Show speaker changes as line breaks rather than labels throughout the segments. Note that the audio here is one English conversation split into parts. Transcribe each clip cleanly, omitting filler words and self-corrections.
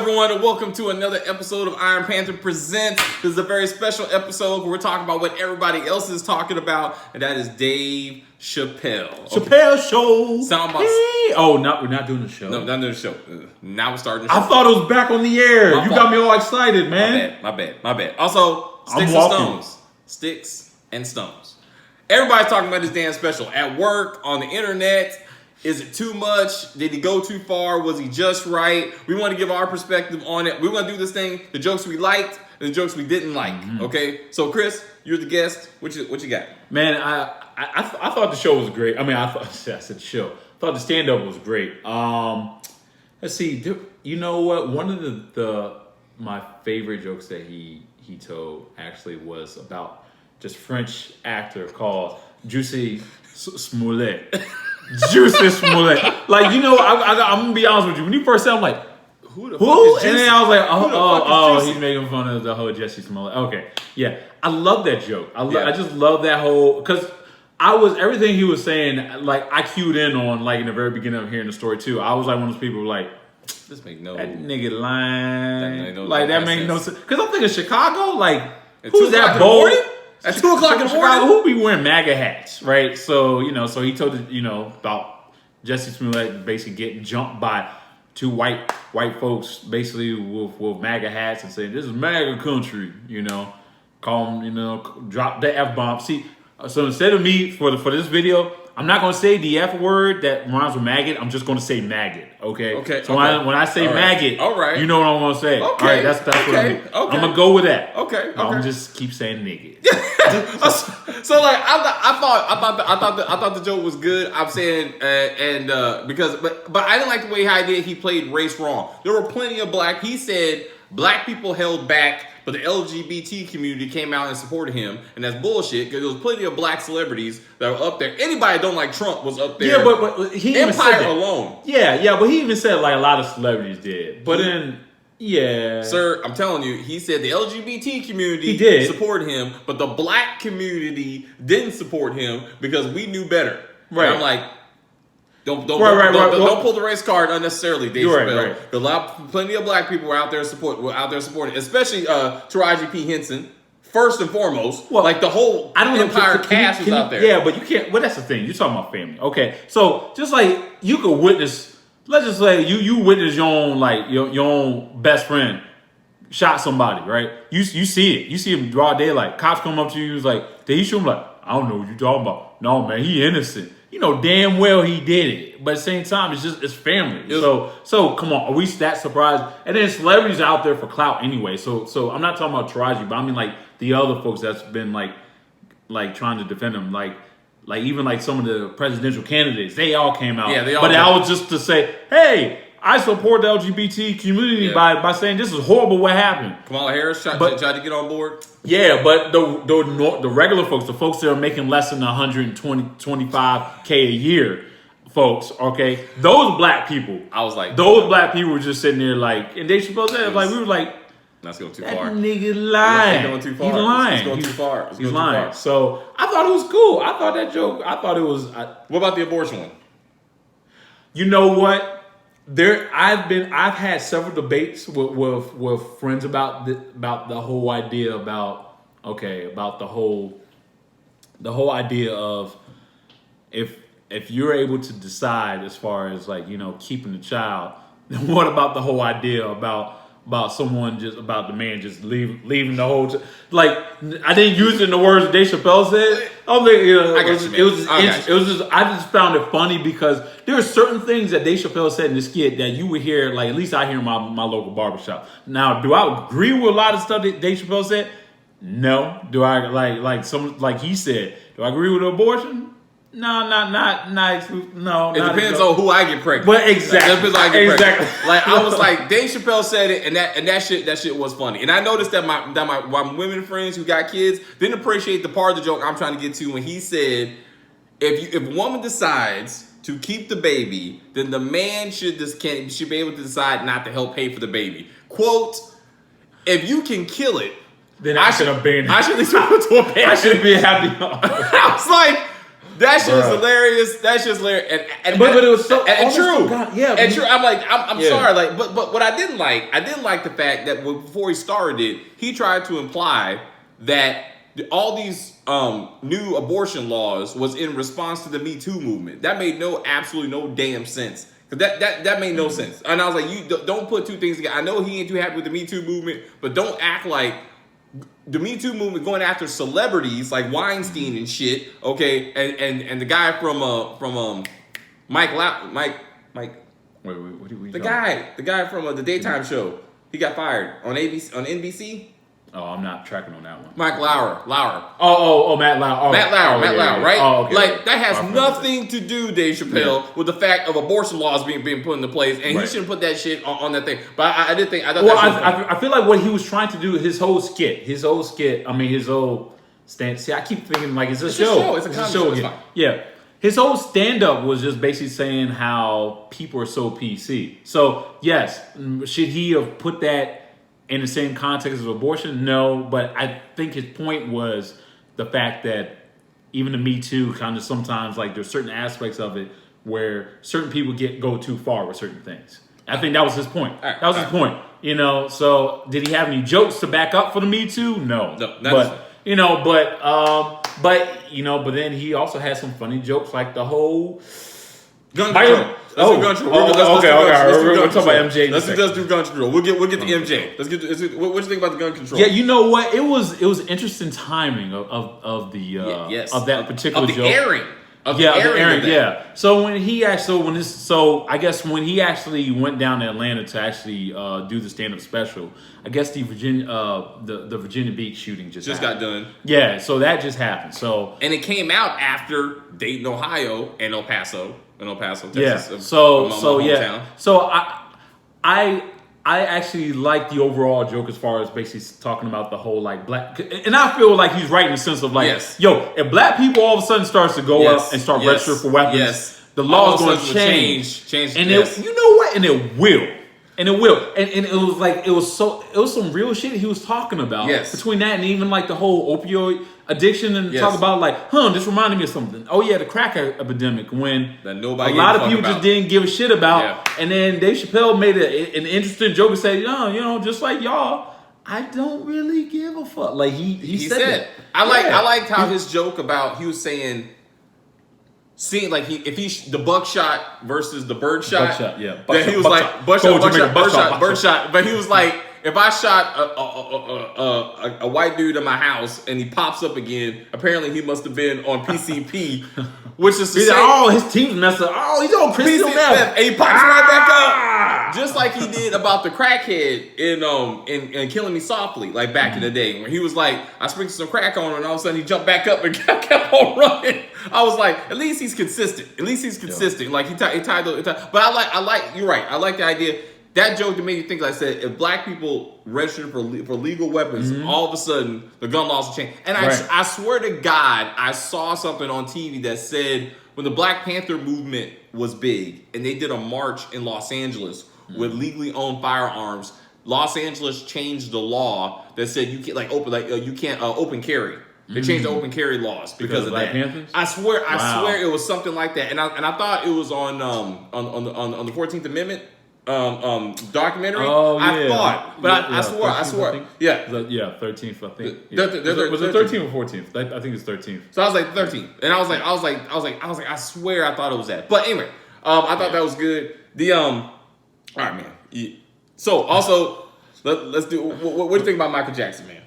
everyone, and welcome to another episode of Iron Panther Presents. This is a very special episode where we're talking about what everybody else is talking about, and that is Dave Chappelle.
Chappelle show.
Hey.
Oh, no, we're not doing the show.
No, not doing the show. Now we're starting the show.
I thought it was back on the air.
My
you
fault.
got me all excited, man.
My bad. Also, Sticks and
walking.
Stones. Sticks and Stones. Everybody's talking about this damn special at work, on the internet. Is it too much? Did he go too far? Was he just right? We want to give our perspective on it. We want to do this thing, the jokes we liked and the jokes we didn't like. Okay? So, Chris, you're the guest. What you got?
Man, I thought the show was great. I mean, I said show. I thought the stand-up was great. Let's see. You know what? One of my favorite jokes that he told actually was about this French actor called Juicy Smollett. Juicy Smollett. Like, you know, I'm going to be honest with you. When you first said, I'm like, who? And then I was like, oh, he's making fun of the whole Jesse Smollett. Okay. Yeah. I love that joke. I just love that whole, because everything he was saying, like, I cued in on, like, in the very beginning of hearing the story, too. I was like one of those people who were like,
this make no...
That nigga lying.
That
make no sense. Because I'm thinking Chicago, like,
At
who's
2 o'clock
that
in the
bold?
morning? At 2 o'clock in the morning?
Who be wearing MAGA hats, right? So, so he told, about Jesse Smollett basically getting jumped by two white folks, basically with MAGA hats and saying, this is MAGA country, call them, drop the F-bomb. See, so instead of me, for this video, I'm not going to say the F word that rhymes with maggot. I'm just going to say maggot, okay?
Okay.
So when I say maggot, you know what I'm going to say.
Okay.
All right, that's what I'm
Okay.
I'm going to go with that.
Okay.
I'm going to just keep saying nigga.
So like I thought the joke was good. I'm saying but I didn't like the way he played race wrong. There were plenty of he said black people held back, but the LGBT community came out and supported him, and that's bullshit because there was plenty of black celebrities that were up there. Anybody that don't like Trump was up there.
Yeah, but he even said that.
Alone.
Yeah, but he even said like a lot of celebrities did. But then, yeah,
sir, I'm telling you, he said the LGBT community supported him, but the black community didn't support him because we knew better.
Right.
And I'm like, don't pull the race card unnecessarily, Dave Chappelle.
Right.
Plenty of black people were out there supporting, especially Taraji P. Henson. First and foremost, like the whole entire cast was out there.
Yeah, but you can't. Well, that's the thing. You're talking about family, okay? So just like you could witness, let's just say you witness your own best friend shot somebody, right? You see it. You see him broad daylight. Cops come up to you, he's like, did he shoot him? Like, I don't know what you're talking about. No, man, he innocent. You know damn well he did it, but at the same time, it's family. So come on, are we that surprised? And then celebrities are out there for clout anyway. So I'm not talking about Taraji, but I mean like the other folks that's been like trying to defend him, like even like some of the presidential candidates, they all came out.
Yeah, they all.
But that was just to say, hey, I support the LGBT community by saying this is horrible what happened.
Kamala Harris tried to get on board.
Yeah, but the regular folks, the folks that are making less than 125K a year, folks, okay, those black people.
I was like,
those black people were just sitting there like, and Dave Chappelle said, like, we were like,
that's going too
that
far.
Nigga lying.
He's going too far.
He's lying.
He's going too far.
He's lying. So I thought it was cool. I thought that joke. I thought it was.
What about the abortion one?
You know what? I've had several debates with friends about the whole idea about the whole idea of if you're able to decide as far as like keeping the child, then what about the whole idea about someone about the man just leaving the whole like I didn't use it in the words that Dave Chappelle said. I just found it funny because there are certain things that Dave Chappelle said in the skit that you would hear, like at least I hear in my local barbershop. Now, do I agree with a lot of stuff that Dave Chappelle said? No. Do I like he said? Do I agree with abortion? No, not. No,
it depends on who I get pregnant.
But exactly,
it depends on who I get pregnant. Like I was like, Dave Chappelle said it, and that shit was funny. And I noticed that my women friends who got kids didn't appreciate the part of the joke I'm trying to get to when he said, if a woman decides to keep the baby, then the man should be able to decide not to help pay for the baby. Quote: if you can kill it,
then I should abandon.
I should at least go to abandon.
I should be happy.
I was like, That shit was
Bruh.
hilarious. That shit's hilarious.
But it was so
and true.
Yeah,
and true. I'm like, I'm
Yeah.
sorry. Like, but what I didn't like the fact that before he started it, he tried to imply that all these new abortion laws was in response to the Me Too movement. That made absolutely no damn sense. That made no sense. And I was like, you don't put two things together. I know he ain't too happy with the Me Too movement, but don't act like the Me Too movement going after celebrities like Weinstein and shit. Okay, and the guy from Mike.
Wait, what are we
The guy from the daytime show. He got fired on NBC.
Oh, I'm not tracking on that one.
Mike Lauer.
Oh, Matt Lauer. Oh,
Matt Lauer, right?
Oh, okay.
Like, that has nothing to do, Dave Chappelle, with the fact of abortion laws being put into place, and he shouldn't put that shit on that thing. But I thought
I feel like what he was trying to do, his whole skit, his whole stand. See, I keep thinking like it's a show.
It's a show.
Again. Yeah. His whole stand-up was just basically saying how people are so PC. So, yes, should he have put that in the same context as abortion? No, but I think his point was the fact that even the Me Too kind of sometimes, like, there's certain aspects of it where certain people go too far with certain things. I think that was his point. That was his point. You know, so did he have any jokes to back up for the Me Too? No. But then he also had some funny jokes, like the whole
gun control. Let's do gun control.
We're talking about MJ.
Let's do gun control. We'll get the MJ. What you think about the gun control?
Yeah, you know what? It was interesting timing of that particular joke. The airing. Yeah. So when he I guess when he actually went down to Atlanta to actually do the stand-up special, I guess the Virginia Beach shooting just
got done.
Yeah. So that just happened. So
and it came out after Dayton, Ohio, and El Paso, Texas.
Yeah. So
hometown.
So I actually like the overall joke as far as basically talking about the whole like black, and I feel like he's right in the sense of like, if black people all of a sudden starts to go up and start registering for weapons, the law is going to change, and you know what, and it will. And it was like it was some real shit he was talking about. Between that and even like the whole opioid addiction and talk about like, this reminded me of something. Oh yeah, the crack epidemic when a lot of people just didn't give a shit about. And then Dave Chappelle made an interesting joke and said, just like y'all, I don't really give a fuck. Like he said that.
I liked how his joke about he was saying. Seeing like the buckshot versus the birdshot, then he was like birdshot. But he was like, if I shot a white dude in my house and he pops up again, apparently he must have been on PCP, which is
his team's messed up. Oh, he's on crystal meth,
and he pops right back up, just like he did about the crackhead in Killing Me Softly, like back in the day, where he was like, I sprinkled some crack on him, and all of a sudden he jumped back up and kept on running. I was like, at least he's consistent. Like he tied. But I like. You're right. I like the idea. That joke that made me think, like I said, if black people registered for legal weapons, all of a sudden the gun laws will change. And I swear to God, I saw something on TV that said when the Black Panther movement was big and they did a march in Los Angeles with legally owned firearms, Los Angeles changed the law that said you can't you can't open carry. They changed the open carry laws because of
Black
that.
Panthers?
I swear it was something like that. And I thought it was on the 14th Amendment documentary.
Oh,
I thought, but I swore. Yeah.
13th, I think.
Was it
13th or 14th? I think it's 13th.
So I was like 13th, and I was like, I swear I thought it was that. But anyway, I thought that was good. All right, man. So also, let's do. What do you think about Michael Jackson, man?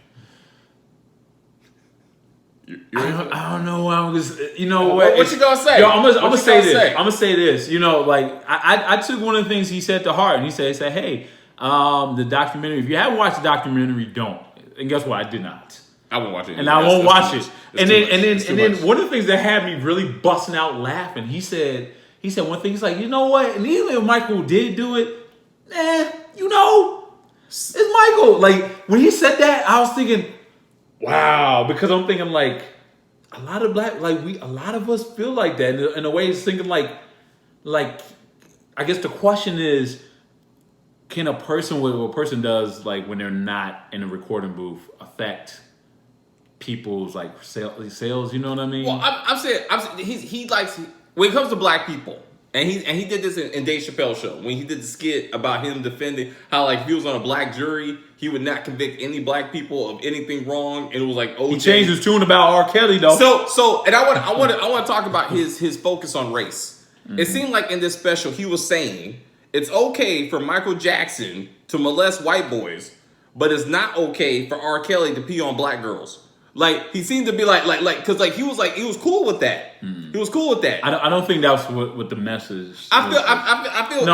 I don't know. You know what?
What you gonna say?
Yo, I'm gonna say this. I'm gonna say this. You know, like I took one of the things he said to heart, and he said, "Hey, the documentary. If you haven't watched the documentary, don't." And guess what? I did not.
I won't watch it.
And I won't watch it. And then one of the things that had me really busting out laughing, he said one thing. He's like, you know what? And even if Michael did do it, it's Michael. Like when he said that, I was thinking, wow, because I'm thinking like a lot of a lot of us feel like that in a way. It's thinking like I guess the question is, can what a person does like when they're not in a recording booth affect people's like sales. You know what I mean?
Well, I'm saying he likes when it comes to black people. And he did this in Dave Chappelle show when he did the skit about him defending how like if he was on a black jury, he would not convict any black people of anything wrong. And it was like, oh,
he changed his tune about R. Kelly though.
So and I want to talk about his focus on race. Mm-hmm. It seemed like in this special he was saying it's okay for Michael Jackson to molest white boys, but it's not okay for R. Kelly to pee on black girls. Like he seemed to be because he was cool with that. Mm. He was cool with that.
I don't think that was what the message.
I feel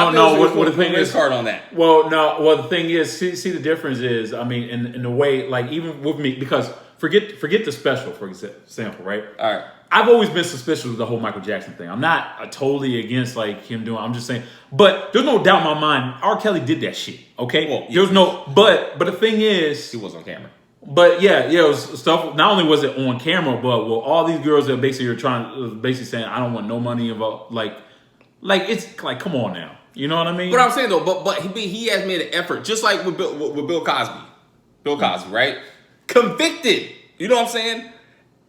what the thing is
hard on that.
Well, the thing is, see the difference is, I mean, in the way, like even with me, because forget the special for example, right?
All right.
I've always been suspicious of the whole Michael Jackson thing. I'm not totally against like him doing. I'm just saying, but there's no doubt in my mind, R. Kelly did that shit. Okay,
well,
there's no, but the thing is,
he was on camera.
But it was stuff. Not only was it on camera, but all these girls that basically are basically saying, "I don't want no money involved." Like it's like, come on now, you know what I mean?
But I'm saying though, but he has made an effort, just like with Bill Cosby. Bill Cosby, right? Convicted. You know what I'm saying?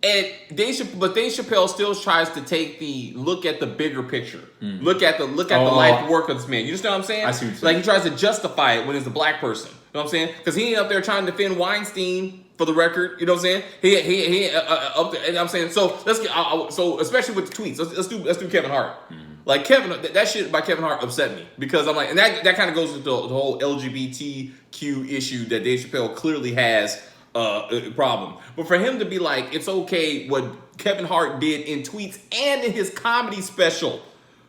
And Dave Chappelle still tries to take the look at the bigger picture. Mm. Look at the life work of this man. You understand what I'm saying?
I see what you're saying.
Like he tries to justify it when it's a black person. You know what I'm saying? Because he ain't up there trying to defend Weinstein for the record. You know what I'm saying? He up there. You know what I'm saying? So let's get so especially with the tweets. Let's do Kevin Hart. Mm-hmm. Like Kevin, that shit by Kevin Hart upset me because I'm like, and that kind of goes with the whole LGBTQ issue that Dave Chappelle clearly has a problem. But for him to be like, it's okay what Kevin Hart did in tweets and in his comedy special.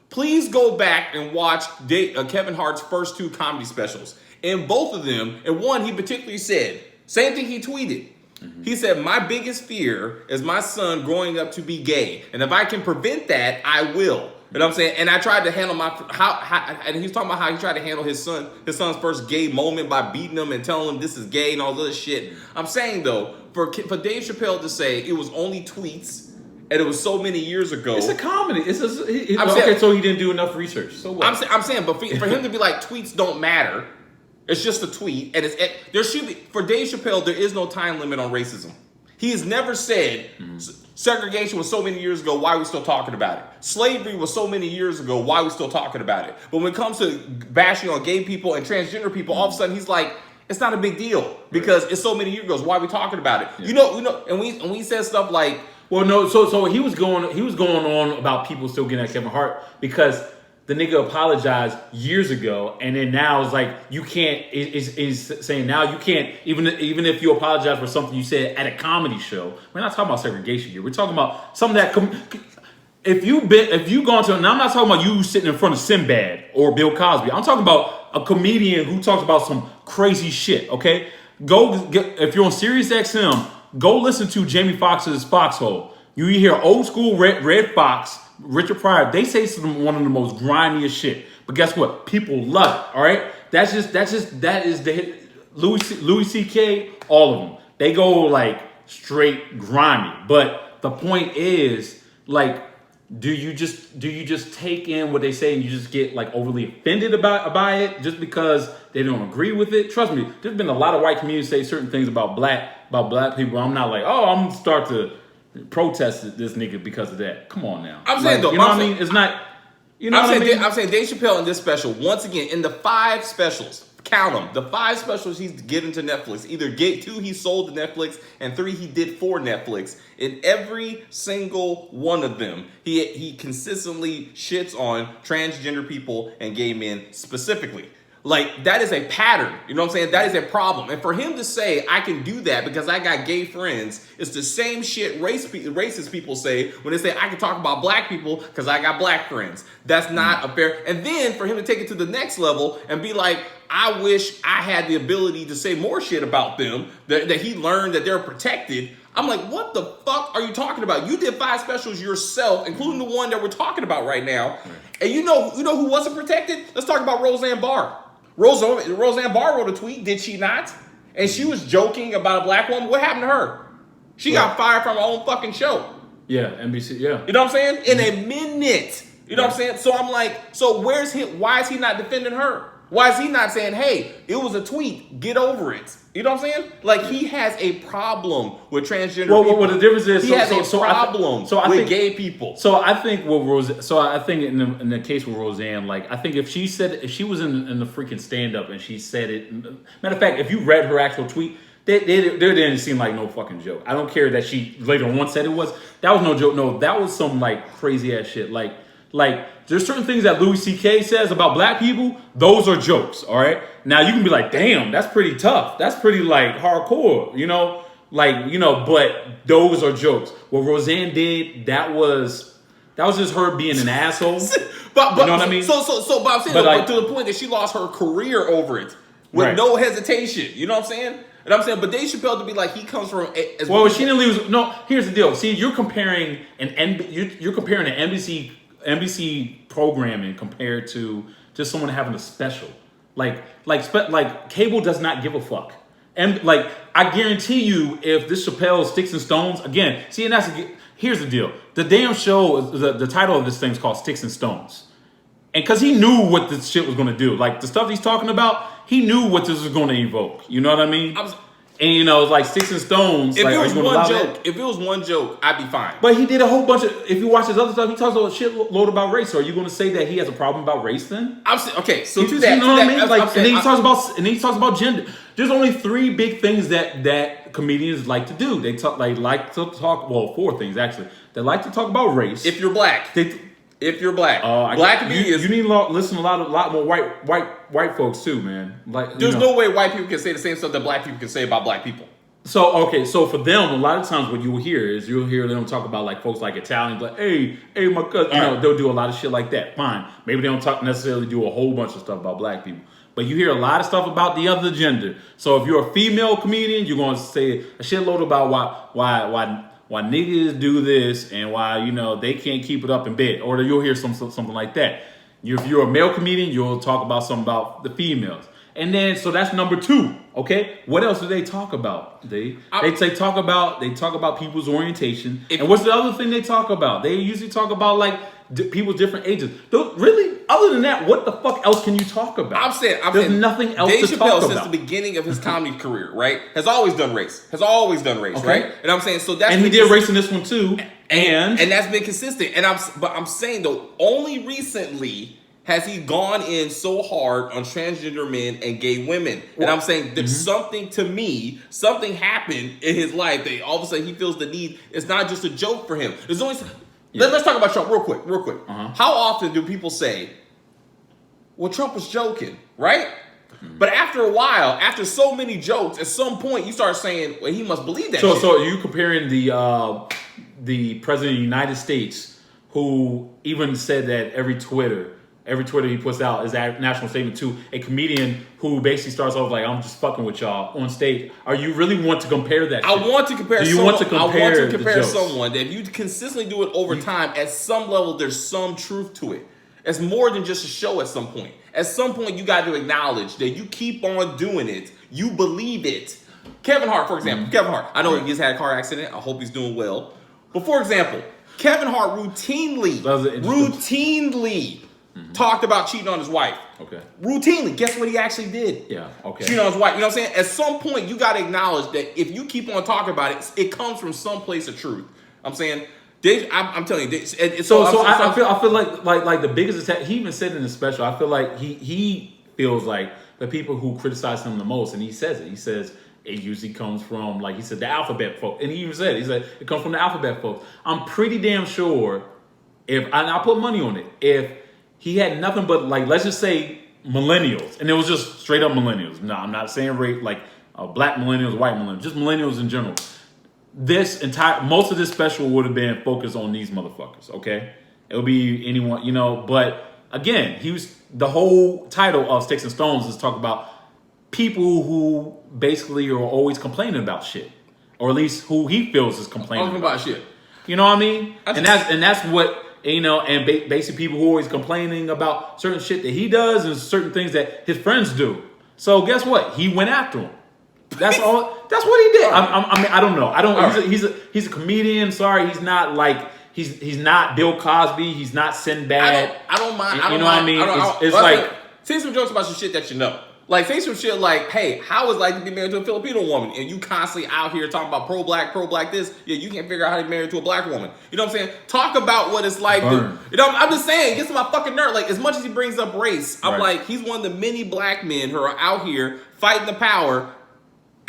Please go back and watch Kevin Hart's first 2 comedy specials. In both of them, and one he particularly said, same thing he tweeted. Mm-hmm. He said, my biggest fear is my son growing up to be gay. And if I can prevent that, I will. You know what I'm saying? And I tried to handle and he's talking about how he tried to handle his son's first gay moment by beating him and telling him this is gay and all this shit. I'm saying though, for Dave Chappelle to say it was only tweets and it was so many years ago.
It's a comedy. So he didn't do enough research. So what?
I'm saying, but for him to be like, tweets don't matter. It's just a tweet, and there should be for Dave Chappelle. There is no time limit on racism. He has never said segregation was so many years ago. Why are we still talking about it? Slavery was so many years ago. Why are we still talking about it? But when it comes to bashing on gay people and transgender people, all of a sudden he's like, it's not a big deal because it's so many years ago. Why are we talking about it? Yeah. You know, and we said stuff like,
well, no. So he was going on about people still getting at Kevin Hart because the nigga apologized years ago, and then now it's like you can't. Is saying now you can't even if you apologize for something you said at a comedy show. We're not talking about segregation here. We're talking about something that if you gone to. Now I'm not talking about you sitting in front of Sinbad or Bill Cosby. I'm talking about a comedian who talks about some crazy shit. Okay, if you're on Sirius XM, go listen to Jamie Foxx's Foxhole. You hear old school Red Fox. Richard Pryor, they say one of the most grimiest shit. But guess what? People love it. All right? That is the hit. Louis C.K., all of them. They go like straight grimy. But the point is, like, do you just take in what they say and you just get like overly offended by it just because they don't agree with it? Trust me, there's been a lot of white communities say certain things about black people. I'm not like, oh, I'm gonna start to protest this nigga because of that. Come on now.
I'm saying though,
you know what I mean? It's not. You know what I mean?
I'm saying Dave Chappelle in this special, once again, in the 5 specials, count them, the 5 specials he's given to Netflix, either 2 he sold to Netflix and 3 he did for Netflix. In every single one of them, he consistently shits on transgender people and gay men specifically. Like, that is a pattern. You know what I'm saying? That is a problem. And for him to say, I can do that because I got gay friends, it's the same shit racist people say when they say, I can talk about black people because I got black friends. That's not a fair. And then for him to take it to the next level and be like, I wish I had the ability to say more shit about them, that he learned that they're protected. I'm like, what the fuck are you talking about? You did 5 specials yourself, including the one that we're talking about right now. And you know who wasn't protected? Let's talk about Roseanne Barr. Roseanne Barr wrote a tweet, did she not? And she was joking about a black woman. What happened to her? She got fired from her own fucking show.
Yeah, NBC, yeah.
You know what I'm saying? In a minute. You know what I'm saying? So I'm like, so why is he not defending her? Why is he not saying, hey, it was a tweet, get over it? You know what I'm saying? Like, he has a problem with transgender people.
Well, the difference is...
He has a problem with gay people.
So I think in the case with Roseanne, like, I think if she was in the freaking stand-up and she said it... Matter of fact, if you read her actual tweet, there didn't seem like no fucking joke. I don't care that she later on said it was. That was no joke. No, that was some, like, crazy-ass shit. Like, there's certain things that Louis C.K. says about black people. Those are jokes, all right? Now, you can be like, damn, that's pretty tough. That's pretty, like, hardcore, you know? Like, you know, but those are jokes. What Roseanne did, that was just her being an asshole.
but
you know what I mean?
But I'm saying, but to the point that she lost her career over it with no hesitation. You know what I'm saying? And I'm saying, but Dave Chappelle to be like, he comes from...
she didn't lose... No, here's the deal. See, you're comparing an NBC programming compared to just someone having a special. Like cable does not give a fuck. And like, I guarantee you, if this Chappelle Sticks and Stones, again, see, and here's the deal. The damn show, the title of this thing is called Sticks and Stones. And because he knew what this shit was going to do. Like, the stuff he's talking about, he knew what this was going to evoke. You know what I mean? And, you know, it's like Sticks and Stones.
If
like,
it was one joke, I'd be fine.
But he did a whole bunch of... If you watch his other stuff, he talks a shitload about race. So are you going to say that he has a problem about race then?
Okay, so to that...
You know what I mean? Like, and then he talks about gender. There's only 3 big things that comedians like to do. They like to talk... Well, 4 things, actually. They like to talk about race.
If you're black. If you're black, black comedians.
You need to listen to a lot more white folks too, man. Like,
there's no way white people can say the same stuff that black people can say about black people.
So for them, a lot of times what you'll hear them talk about like folks like Italians, like, hey, my cousin. You know, they'll do a lot of shit like that. Fine, maybe they don't necessarily do a whole bunch of stuff about black people, but you hear a lot of stuff about the other gender. So if you're a female comedian, you're going to say a shitload about why niggas do this and why, you know, they can't keep it up in bed. Or you'll hear something like that. If you're a male comedian, you'll talk about something about the females. And then, so that's number 2, okay? What else do they talk about? They talk about people's orientation. And what's the other thing they talk about? They usually talk about, like, people's different ages. Really, other than that, what the fuck else can you talk about? There's nothing else to talk about.
Dave Chappelle, since the beginning of his comedy career, right, has always done race. Okay. Right? And I'm saying, so that's...
And he did race in this one, too. And
that's been consistent. But I'm saying, though, only recently has he gone in so hard on transgender men and gay women. And I'm saying there's something happened in his life that all of a sudden he feels the need. It's not just a joke for him. There's only... Let's talk about Trump real quick. How often do people say, well, Trump was joking, right? But after a while, after so many jokes, at some point you start saying, well, he must believe that shit.
So are you comparing the president of the United States, who even said that every Twitter he puts out is a national statement, to a comedian who basically starts off like, I'm just fucking with y'all on stage? Are you really want to compare that shit?
I want to compare someone that if you consistently do it over time, at some level there's some truth to it. It's more than just a show at some point. At some point you got to acknowledge that you keep on doing it. You believe it. Kevin Hart, for example. Kevin Hart. I know he just had a car accident. I hope he's doing well. But for example, Kevin Hart routinely talked about cheating on his wife.
Okay.
Routinely. Guess what he actually did?
Yeah, okay.
Cheating on his wife. You know what I'm saying? At some point, you got to acknowledge that if you keep on talking about it, it comes from some place of truth. I'm saying, I'm telling you.
I feel like the biggest attack, he even said in the special, I feel like he feels like the people who criticize him the most, and he says it. He says, it usually comes from, like he said, the alphabet folks. And he even said it comes from the alphabet folks. I'm pretty damn sure, I'll put money on it, if he had nothing but, like, let's just say millennials, and it was just straight up millennials. No, I'm not saying race, like black millennials, white millennials, just millennials in general. Most of this special would have been focused on these motherfuckers, okay? It would be anyone, you know, but again, the whole title of Sticks and Stones is talk about people who basically are always complaining about shit, or at least who he feels is complaining
about shit.
You know what I mean? And that's what... You know, and basically people who are always complaining about certain shit that he does and certain things that his friends do. So guess what? He went after him. That's all. That's what he did. I mean, I don't know. He's a comedian. Sorry, he's not like he's not Bill Cosby. He's not Sinbad.
I don't mind.
You know what I mean? It's like
say some jokes about some shit that you know. Like, say some shit like, hey, how is it like to be married to a Filipino woman? And you constantly out here talking about pro-black this. Yeah, you can't figure out how to be married to a black woman. You know what I'm saying? Talk about what it's like. You know, I'm just saying, it gets to my fucking nerve. Like, as much as he brings up race, I'm like, he's one of the many black men who are out here fighting the power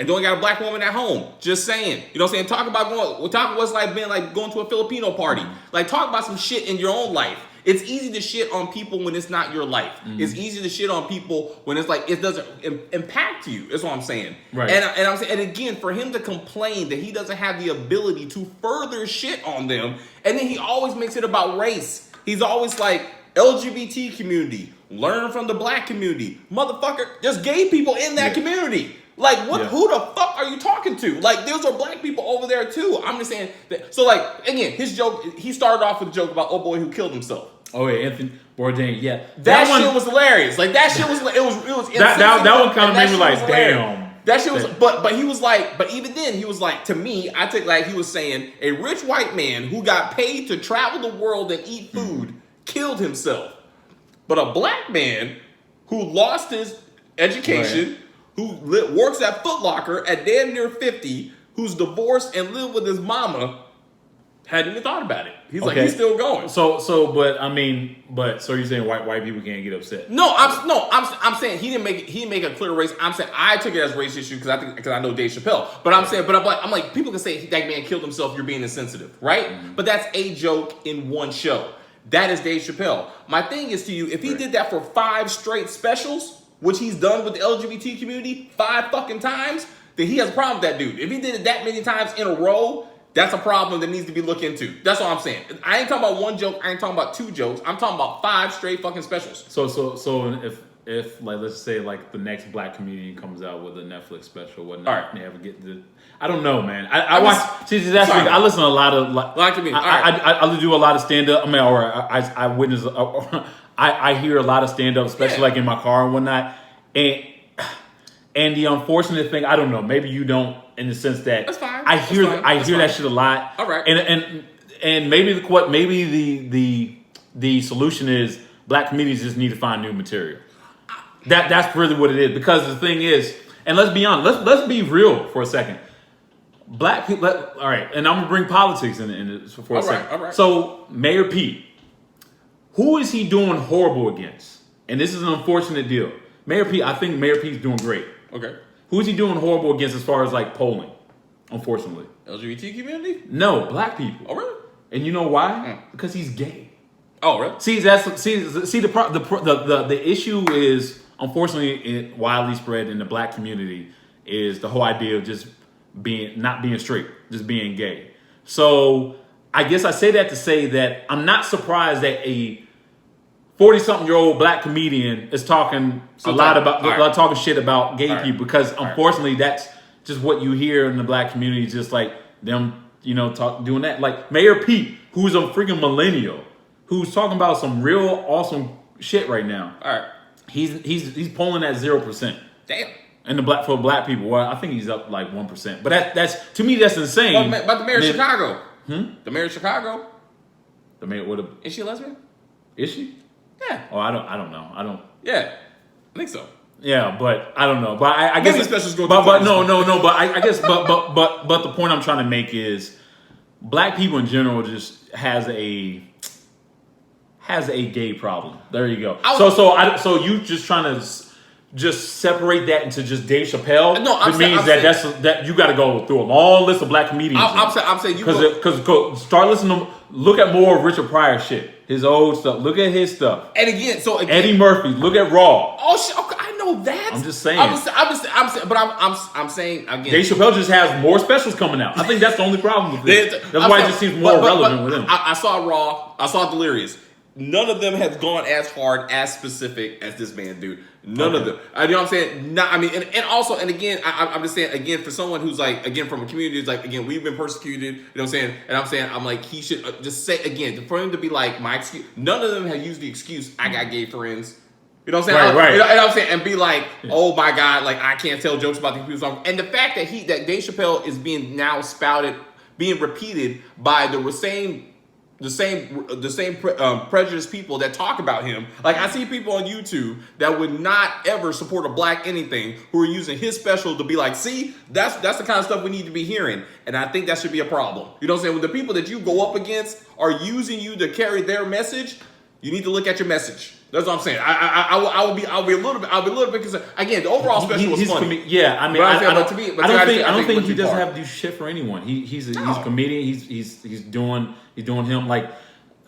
and don't got a black woman at home. Just saying. You know what I'm saying? Talk about what's like being like going to a Filipino party. Like, talk about some shit in your own life. It's easy to shit on people when it's not your life. It's easy to shit on people when it's like it doesn't impact you. That's what I'm saying.
Right.
And I'm saying, and again, for him to complain that he doesn't have the ability to further shit on them, and then he always makes it about race. He's always like LGBT community, learn from the black community, motherfucker. There's gay people in that community. Like, what? Yeah. Who the fuck are you talking to? Like, those are black people over there too. I'm just saying that. So, like, again, his joke. He started off with a joke about boy who killed himself.
Oh yeah, Anthony Bourdain. Yeah,
that shit was hilarious. Like, that shit was. It was.
That one kind of made me like, damn.
That shit was. But he was like. But even then, he was like, to me, I took like he was saying a rich white man who got paid to travel the world and eat food killed himself, but a black man who lost his education. Who works at Foot Locker at damn near 50, who's divorced and lived with his mama, hadn't even thought about it. He's like, he's still going.
So you're saying white people can't get upset?
No, I'm saying he didn't make a clear race. I'm saying I took it as a race issue because I know Dave Chappelle. But I'm saying, I'm like people can say that man killed himself. You're being insensitive, right? Mm-hmm. But that's a joke in one show. That is Dave Chappelle. My thing is to you, if he did that for 5 straight specials, which he's done with the LGBT community 5 fucking times, then he has a problem with that dude. If he did it that many times in a row, that's a problem that needs to be looked into. That's all I'm saying. I ain't talking about one joke. I ain't talking about 2 jokes. I'm talking about 5 straight fucking specials.
So if like, let's say like the next black comedian comes out with a Netflix special, whatnot, they ever get the, I don't know, man. I watch. See, that's like, I listen to a lot of like. I do a lot of stand up. I mean, or I witness. I hear a lot of stand up, especially like in my car and whatnot. And the unfortunate thing, I don't know. Maybe you don't, in the sense that
that's fine.
I hear that shit a lot.
All right.
And maybe the solution is black comedians just need to find new material. That's really what it is. Because the thing is, and let's be honest, let's be real for a second. Black people, all right, and I'm gonna bring politics in for a second.
All right.
So Mayor Pete, who is he doing horrible against? And this is an unfortunate deal. Mayor Pete, I think Mayor Pete's doing great.
Okay.
Who is he doing horrible against as far as like polling? Unfortunately,
LGBT community?
No, black people.
Oh really?
And you know why? Because he's gay.
Oh really?
See the issue is, unfortunately, widely spread in the black community is the whole idea of just not being straight, just being gay. So I guess I say that to say that I'm not surprised that a 40-something-year-old black comedian is talking talking shit about gay people, because unfortunately that's just what you hear in the black community, just like them, doing that. Like Mayor Pete, who's a freaking millennial, who's talking about some real awesome shit right now.
All right.
He's polling at 0%.
Damn.
And for black people, well, I think he's up like 1%. But that's to me that's insane.
But the mayor of Chicago. The mayor of Chicago.
The mayor
is she a lesbian?
Is she?
Yeah.
Oh, I don't know.
Yeah, I think so.
Yeah, but I don't know. But I guess
maybe specials go.
But no. But I guess but the point I'm trying to make is black people in general just has a gay problem. There you go. So you just trying to just separate that into just Dave Chappelle?
No,
it means that you got to go through a long list of black comedians.
I'm saying you
because start listening to, look at more of Richard Pryor shit, his old stuff. Look at his stuff.
And again,
Eddie Murphy. Look at Raw.
Oh shit! Okay, I know that.
I'm just saying.
I'm saying again.
Dave Chappelle just has more specials coming out. I think that's the only problem with it. That's why it just seems more relevant with him.
I saw Raw. I saw Delirious. None of them have gone as hard, as specific as this man, dude. None of them. You know what I'm saying? And again, I'm just saying, again, for someone who's like, again, from a community, it's like, again, we've been persecuted, you know what I'm saying? And I'm like, he should just say, again, for him to be like, my excuse, none of them have used the excuse, I got gay friends. You know what I'm saying?
Right.
You know what I'm saying? And be like, oh my God, like, I can't tell jokes about these people. And the fact that Dave Chappelle is being now spouted, being repeated by the same the same prejudiced people that talk about him. Like I see people on YouTube that would not ever support a black anything who are using his special to be like, see, that's the kind of stuff we need to be hearing, and I think that should be a problem. You know what I'm saying? When the people that you go up against are using you to carry their message, you need to look at your message. That's what I'm saying. I'll be a little bit concerned. Again, the overall special was funny.
Yeah, I mean, I don't think he doesn't
far.
have to do shit for anyone. He's a comedian. He's doing him. Like,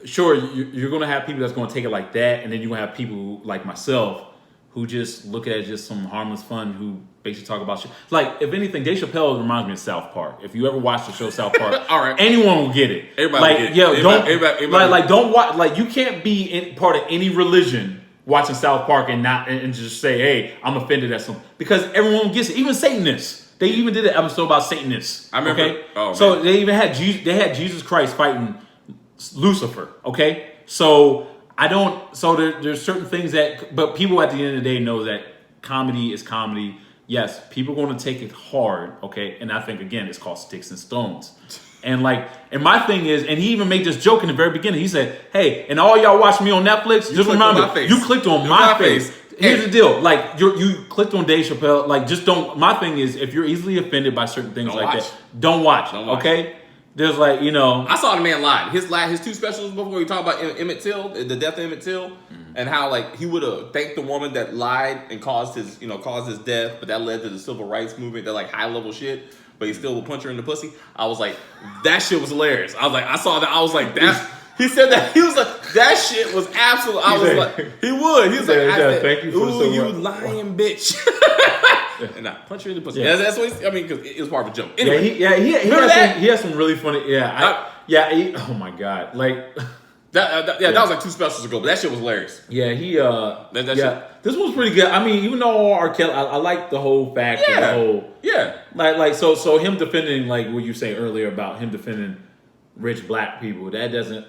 sure, you're gonna have people that's gonna take it like that, and then you're gonna have people who, like myself, who just look at it as just some harmless fun, who basically talk about shit. Like, if anything, Dave Chappelle reminds me of South Park. If you ever watch the show South Park,
all right,
anyone will get it.
Everybody will get it.
Everybody. Don't watch. Like, you can't be part of any religion watching South Park and just say, hey, I'm offended at something, because everyone gets it. Even Satanists. They even did an episode about Satanists.
I remember.
Okay?
Oh,
so they even had Jesus Christ fighting Lucifer. Okay, so there's certain things but people at the end of the day know that comedy is comedy. Yes, people are going to take it hard, okay? And I think, again, it's called sticks and stones. And my thing is, and he even made this joke in the very beginning. He said, hey, and all y'all watching me on Netflix, just remember, you clicked on my face. Here's the deal. Like, you clicked on Dave Chappelle. Like, just don't. My thing is, if you're easily offended by certain things that, don't watch. Okay? There's
I saw the man lie. His two specials before we talked about Emmett Till, the death of Emmett Till, and how he would have thanked the woman that lied and caused his death, but that led to the civil rights movement, that high level shit. But he still would punch her in the pussy. I was like, that shit was hilarious. I was like, I saw that. I was like, that. He said that. He was like, that shit was absolute. I was like, he would. He was like,
thank you for
ooh, you lying bitch. And I punch her in the pussy. Yeah. That's what because it was part of a joke. Anyway,
he has some really funny. Oh my god,
that was like two specials ago, but that shit was hilarious.
Yeah, this one's pretty good. I mean, even though R. Kelly, I like the whole fact, the whole so him defending, like what you say earlier about him defending rich black people, that doesn't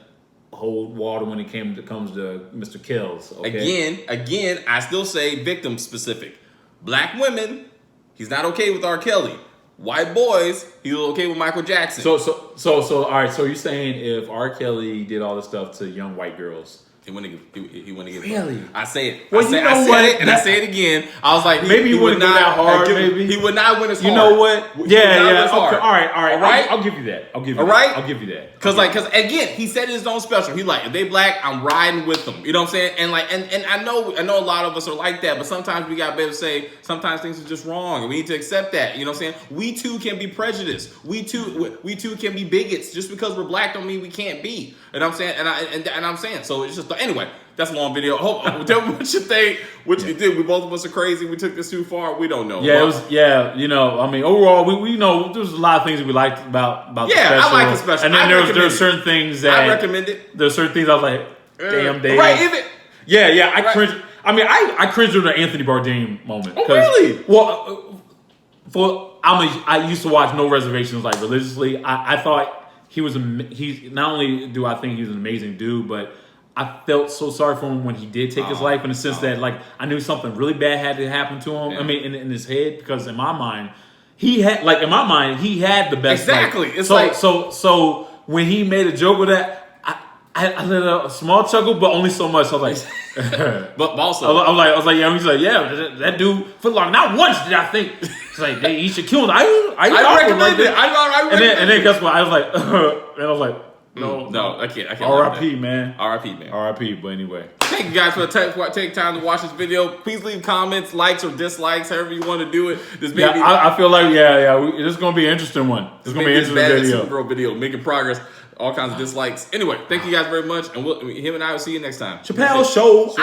hold water when it comes to Mr. Kells. Okay?
Again, I still say victim specific. Black women, he's not okay with R. Kelly. White boys, he's okay with Michael Jackson.
So all right. So you're saying if R. Kelly did all this stuff to young white girls, he wouldn't get really?
I say it.
Well,
I said it, and I say it again. I was like,
maybe he wouldn't go that hard. Maybe
he would not win as hard.
You know what? Yeah. Okay. All right.
All right.
I'll give you that. I'll give you that.
Because again, he said in his own special, he if they black, I'm riding with them. You know what I'm saying? And and I know a lot of us are like that, but sometimes we gotta be able to say sometimes things are just wrong, and we need to accept that. You know what I'm saying? We too can be prejudiced. We too can be bigots. Just because we're black don't mean we can't be. You know what I'm saying? And I'm saying so. It's just anyway. That's a long video. Tell me what you think. What you did. We both of us are crazy. We took this too far. We don't know.
Yeah, it was. Yeah, I mean, overall, we know there's a lot of things that we liked about the special.
Yeah, I like the special.
And then there were certain things that
I recommend it.
There's certain things I was like, damn, Dave.
Right? Is it?
Yeah. I cringed. I mean, I cringed at the Anthony Bourdain moment.
Oh, really?
Well, I used to watch No Reservations religiously. I thought he's not only do I think he's an amazing dude, but I felt so sorry for him when he did take his life, in the sense that I knew something really bad had to happen to him. Yeah. I mean, in his head, because in my mind, he had the best.
Exactly.
Life. It's so when he made a joke with that, I let out a small chuckle, but only so much. So I was like,
but also,
I was like, yeah. He's like, yeah, that dude footlock. Not once did I think it's like he should kill him. I recommend it. And then guess what? I was like, and I was like. No, I can't. R.I.P. man. R.I.P. But anyway,
thank you guys for take time to watch this video. Please leave comments, likes or dislikes, however you want to do it.
I feel like this is gonna be an interesting one. This is gonna be an interesting video.
Supergirl video, making progress. All kinds of dislikes. Anyway, thank you guys very much, and him and I will see you next time.
Chappelle Show.